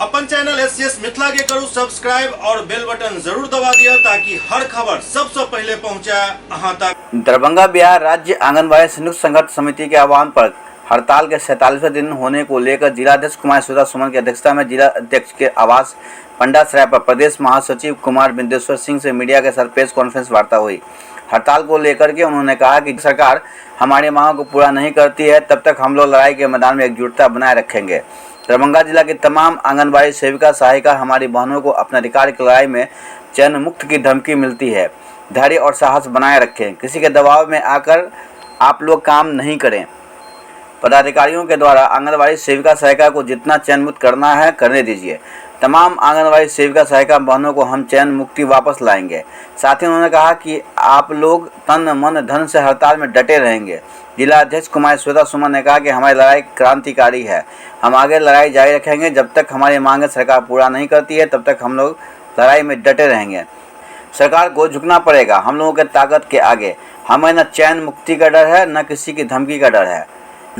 अपन channel SCS Mithila के करू subscribe और बेल बटन जरूर दबा दिया ताकि हर खबर सबसे पहले पहुंचा अहां तक। दरभंगा बिहार राज्य आंगनबाड़ी संयुक्त संघर्ष समिति के आह्वान पर हड़ताल के 47वें दिन होने को लेकर जिलाध्यक्ष कुमार श्वेता सुमन की अध्यक्षता में जिला अध्यक्ष के आवास पंडासराय पर प्रदेश महासचिव कुमार बिंदेश्वर सिंह से मीडिया के साथ प्रेस कॉन्फ्रेंस वार्ता हुई। हड़ताल को लेकर के उन्होंने कहा कि सरकार हमारी मांगों को पूरा नहीं करती है, तब तक हम लोग लड़ाई के मैदान में एकजुटता बनाए रखेंगे। दरभंगा जिला की तमाम आंगनबाड़ी सेविका सहायिका हमारी बहनों को अपने अधिकार की लड़ाई में चयन मुक्त की धमकी मिलती है। धैर्य और साहस बनाए रखें, किसी के दबाव में आकर आप लोग काम नहीं करें। पदाधिकारियों के द्वारा आंगनबाड़ी सेविका सहायिका को जितना चयन मुक्त करना है करने दीजिए। तमाम आंगनबाड़ी सेविका सहायिका बहनों को हम चयन मुक्ति वापस लाएंगे। साथ ही उन्होंने कहा कि आप लोग तन मन धन से हड़ताल में डटे रहेंगे। जिला अध्यक्ष कुमार श्वेता सुमन ने कहा कि हमारी लड़ाई क्रांतिकारी है, हम आगे लड़ाई जारी रखेंगे। जब तक हमारी मांगें सरकार पूरा नहीं करती है तब तक हम लोग लड़ाई में डटे रहेंगे। सरकार को झुकना पड़ेगा हम लोगों के ताकत के आगे। हमें न चयन मुक्ति का डर है न किसी की धमकी का डर है।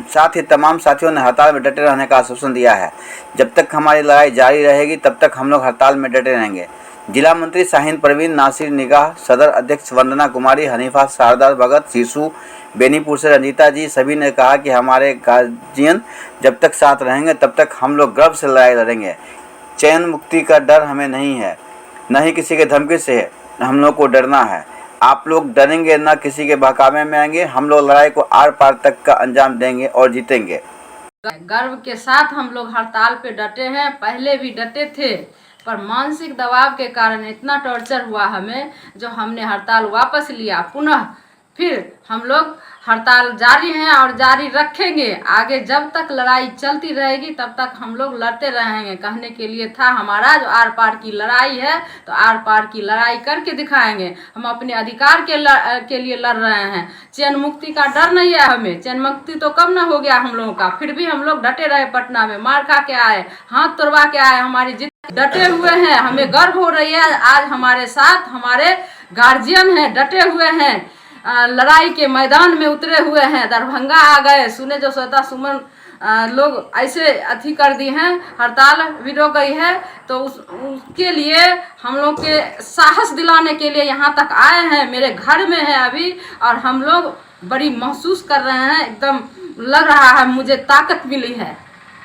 साथ ही तमाम साथियों ने हड़ताल में डटे रहने का आश्वासन दिया है। जब तक हमारी लड़ाई जारी रहेगी तब तक हम लोग हड़ताल में डटे रहेंगे। जिला मंत्री शाहीन परवीन, नासिर निगाह, सदर अध्यक्ष वंदना कुमारी, हनीफा, शारदा भगत, शीशु, बेनीपुर से रंजीता जी सभी ने कहा कि हमारे गार्जियन जब तक साथ रहेंगे तब तक हम लोग गर्व से लड़ाई लड़ेंगे। चयन मुक्ति का डर हमें नहीं है, न ही किसी के धमकी से है, हम लोग को डरना है। आप लोग डरेंगे न किसी के बहकावे में आएंगे। हम लोग लड़ाई को आर पार तक का अंजाम देंगे और जीतेंगे। गर्व के साथ हम लोग हड़ताल पे डटे हैं। पहले भी डटे थे पर मानसिक दबाव के कारण इतना टॉर्चर हुआ हमें, जो हमने हड़ताल वापस लिया। पुनः फिर हम लोग हड़ताल जारी हैं और जारी रखेंगे। आगे जब तक लड़ाई चलती रहेगी तब तक हम लोग लड़ते रहेंगे। कहने के लिए था हमारा जो आर पार की लड़ाई है, तो आर पार की लड़ाई करके दिखाएंगे। हम अपने अधिकार के लिए लड़ रहे हैं। चयन मुक्ति का डर नहीं है हमें। चयन मुक्ति तो कब ना हो गया हम लोगों का, फिर भी हम लोग डटे रहे। पटना में मार खा के आए, हाथ तोड़वा के आए, हमारी जीत डटे हुए हैं। हमें गर्व हो रही है। आज हमारे साथ हमारे गार्जियन हैं, डटे हुए हैं, लड़ाई के मैदान में उतरे हुए हैं। दरभंगा आ गए, सुने जो श्वेता सुमन लोग ऐसे अथी कर दी हैं, हड़ताल भी रोक गई है, तो उसके लिए हम लोग के साहस दिलाने के लिए यहाँ तक आए हैं। मेरे घर में है अभी और हम लोग बड़ी महसूस कर रहे हैं। एकदम लग रहा है मुझे ताकत मिली है।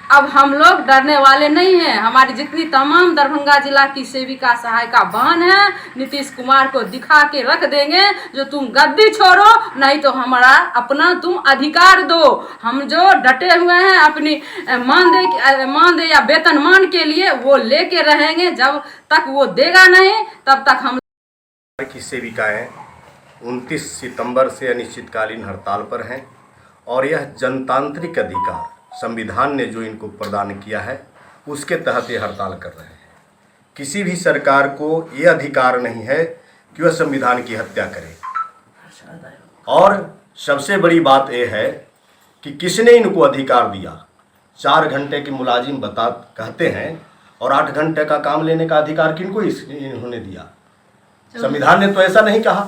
अब हम लोग डरने वाले नहीं हैं। हमारी जितनी तमाम दरभंगा जिला की सेविका सहायिका बहन है, नीतीश कुमार को दिखा के रख देंगे जो तुम गद्दी छोड़ो, नहीं तो हमारा अपना तुम अधिकार दो। हम जो डटे हुए हैं अपनी मानदेय या वेतनमान के लिए, वो लेके रहेंगे। जब तक वो देगा नहीं तब तक हम की सेविकाएं 29 सितंबर से अनिश्चितकालीन हड़ताल पर हैं और यह जनतांत्रिक अधिकार संविधान ने जो इनको प्रदान किया है उसके तहत ये हड़ताल कर रहे हैं। किसी भी सरकार को ये अधिकार नहीं है कि वह संविधान की हत्या करे। और सबसे बड़ी बात यह है कि किसने इनको अधिकार दिया। 4 घंटे के मुलाजिम कहते हैं और 8 घंटे का काम लेने का अधिकार किनको इन्होंने दिया। संविधान ने तो ऐसा नहीं कहा।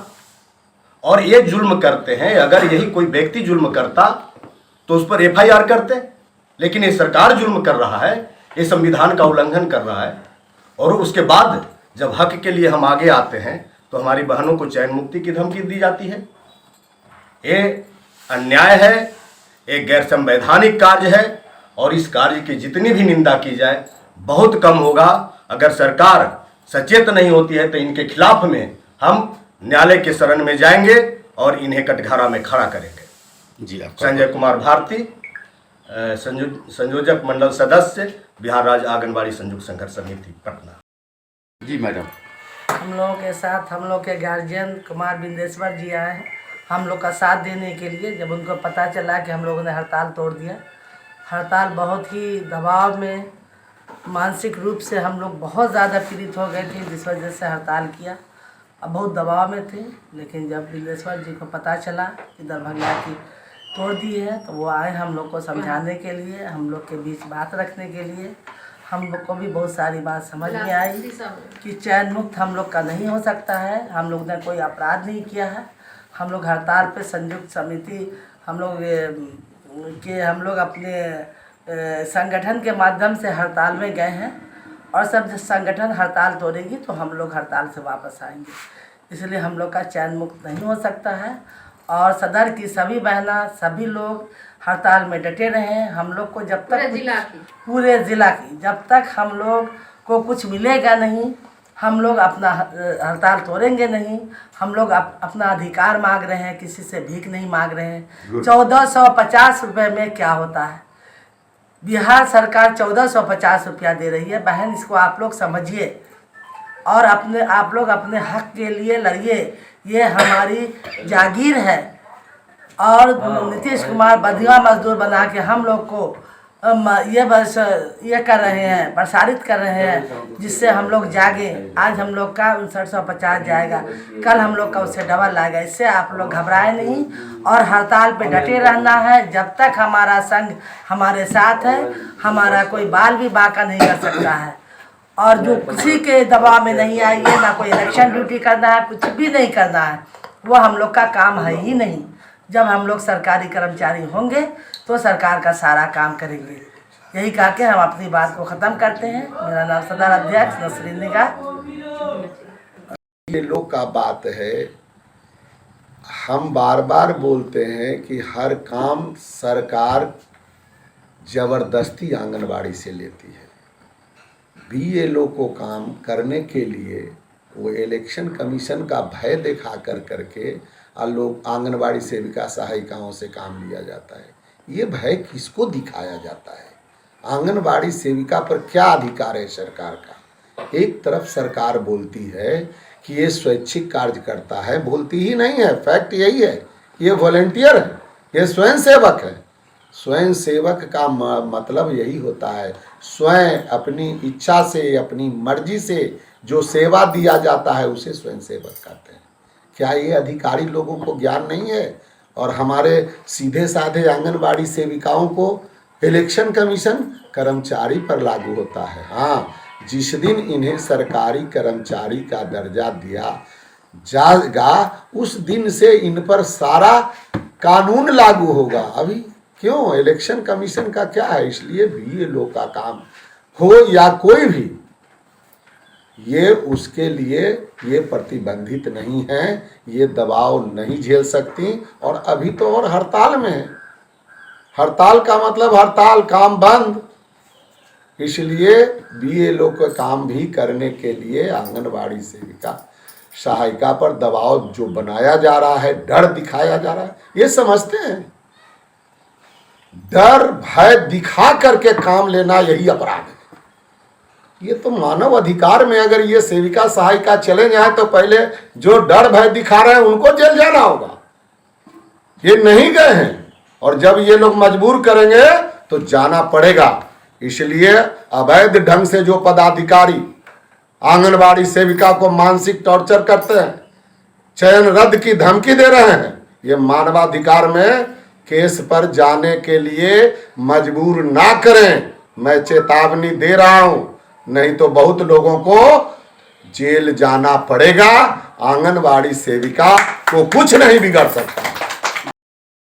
और ये जुल्म करते हैं। अगर यही कोई व्यक्ति जुल्म करता तो उस पर FIR करते, लेकिन ये सरकार जुल्म कर रहा है, ये संविधान का उल्लंघन कर रहा है। और उसके बाद जब हक के लिए हम आगे आते हैं तो हमारी बहनों को चयन मुक्ति की धमकी दी जाती है। ये अन्याय है, ये गैर संवैधानिक कार्य है और इस कार्य की जितनी भी निंदा की जाए बहुत कम होगा। अगर सरकार सचेत नहीं होती है तो इनके खिलाफ में हम न्यायालय के शरण में जाएंगे और इन्हें कटघरा में खड़ा करेंगे। जी, संजय कुमार भारती, संयोजक मंडल सदस्य, बिहार राज्य आंगनबाड़ी संयुक्त संघर्ष समिति, पटना। जी मैडम। हम लोगों के साथ हम लोग के गार्जियन कुमार बिंदेश्वर जी आए हैं हम लोग का साथ देने के लिए। जब उनको पता चला कि हम लोगों ने हड़ताल तोड़ दिया, हड़ताल बहुत ही दबाव में, मानसिक रूप से हम लोग बहुत ज़्यादा पीड़ित हो गए थे, जिस वजह से हड़ताल किया। अब बहुत दबाव में थे, लेकिन जब बिंदेश्वर जी को पता चला कि दरभंगा की तोड़ दी है तो वो आए हम लोग को समझाने के लिए, हम लोग के बीच बात रखने के लिए। हम लोग को भी बहुत सारी बात समझ में आई कि चयन मुक्त हम लोग का नहीं हो सकता है। हम लोग ने कोई अपराध नहीं किया है। हम लोग हड़ताल पे संयुक्त समिति हम लोग अपने संगठन के माध्यम से हड़ताल में गए हैं और सब संगठन हड़ताल तोड़ेगी तो हम लोग हड़ताल से वापस आएंगे। इसलिए हम लोग का चैन मुक्त नहीं हो सकता है। और सदर की सभी बहना, सभी लोग हड़ताल में डटे रहे। हम लोग को जब तक पूरे ज़िला की जब तक हम लोग को कुछ मिलेगा नहीं, हम लोग अपना हड़ताल तोड़ेंगे नहीं। हम लोग अपना अधिकार मांग रहे हैं, किसी से भीख नहीं मांग रहे हैं। 1450 रुपये में क्या होता है? बिहार सरकार 1450 रुपया दे रही है। बहन, इसको आप लोग समझिए और आप लोग अपने हक के लिए लड़िए। ये हमारी जागीर है। और नीतीश कुमार बधिया मजदूर बना के हम लोग को ये कर रहे हैं, प्रसारित कर रहे हैं, जिससे हम लोग जागे। आज हम लोग का 5950 जाएगा, कल हम लोग का उससे डबल आएगा। इससे आप लोग घबराए नहीं और हड़ताल पे डटे रहना है। जब तक हमारा संघ हमारे साथ है, हमारा कोई बाल भी बांका नहीं कर सकता है। और जो किसी के दबाव में नहीं आएंगे, ना कोई इलेक्शन ड्यूटी करना है, कुछ भी नहीं करना है, वो हम लोग का काम है ही नहीं। जब हम लोग सरकारी कर्मचारी होंगे तो सरकार का सारा काम करेंगे। यही कह के हम अपनी बात को ख़त्म करते हैं। मेरा नाम सदर अध्यक्ष नसरीन निगाह। ये लोग का बात है, हम बार बार बोलते हैं कि हर काम सरकार ज़बरदस्ती आंगनबाड़ी से लेती है। बीएलओ को काम करने के लिए वो इलेक्शन कमीशन का भय दिखा करके लोग आंगनबाड़ी सेविका सहायिकाओं से काम लिया जाता है। ये भय किसको दिखाया जाता है? आंगनबाड़ी सेविका पर क्या अधिकार है सरकार का? एक तरफ सरकार बोलती है कि ये स्वैच्छिक कार्य करता है, बोलती ही नहीं है। फैक्ट यही है, ये वॉलंटियर है, ये स्वयं सेवक है। स्वयं सेवक का मतलब यही होता है, स्वयं अपनी इच्छा से, अपनी मर्जी से जो सेवा दिया जाता है उसे स्वयं सेवक कहते हैं। क्या ये अधिकारी लोगों को ज्ञान नहीं है? और हमारे सीधे साधे आंगनबाड़ी सेविकाओं को इलेक्शन कमीशन कर्मचारी पर लागू होता है। हाँ, जिस दिन इन्हें सरकारी कर्मचारी का दर्जा दिया जाएगा उस दिन से इन पर सारा कानून लागू होगा। अभी क्यों? इलेक्शन कमीशन का क्या है? इसलिए भी ये लोग का काम हो या कोई भी, ये उसके लिए ये प्रतिबंधित नहीं है, ये दबाव नहीं झेल सकती। और अभी तो और हड़ताल में है। हड़ताल का मतलब हड़ताल, काम बंद। इसलिए बीएलओ का काम भी करने के लिए आंगनबाड़ी सेविका सहायिका पर दबाव जो बनाया जा रहा है, डर दिखाया जा रहा है, ये समझते हैं डर भय दिखा करके काम लेना यही अपराध है। ये तो मानव अधिकार में अगर ये सेविका सहायिका चले जाए तो पहले जो डर भय दिखा रहे हैं उनको जेल जाना होगा। ये नहीं गए हैं और जब ये लोग मजबूर करेंगे तो जाना पड़ेगा। इसलिए अवैध ढंग से जो पदाधिकारी आंगनबाड़ी सेविका को मानसिक टॉर्चर करते हैं, चयन रद्द की धमकी दे रहे हैं, ये मानवाधिकार में केस पर जाने के लिए मजबूर ना करें। मैं चेतावनी दे रहा हूं, नहीं तो बहुत लोगों को जेल जाना पड़ेगा। आंगनबाड़ी सेविका को कुछ नहीं बिगड़ सकता।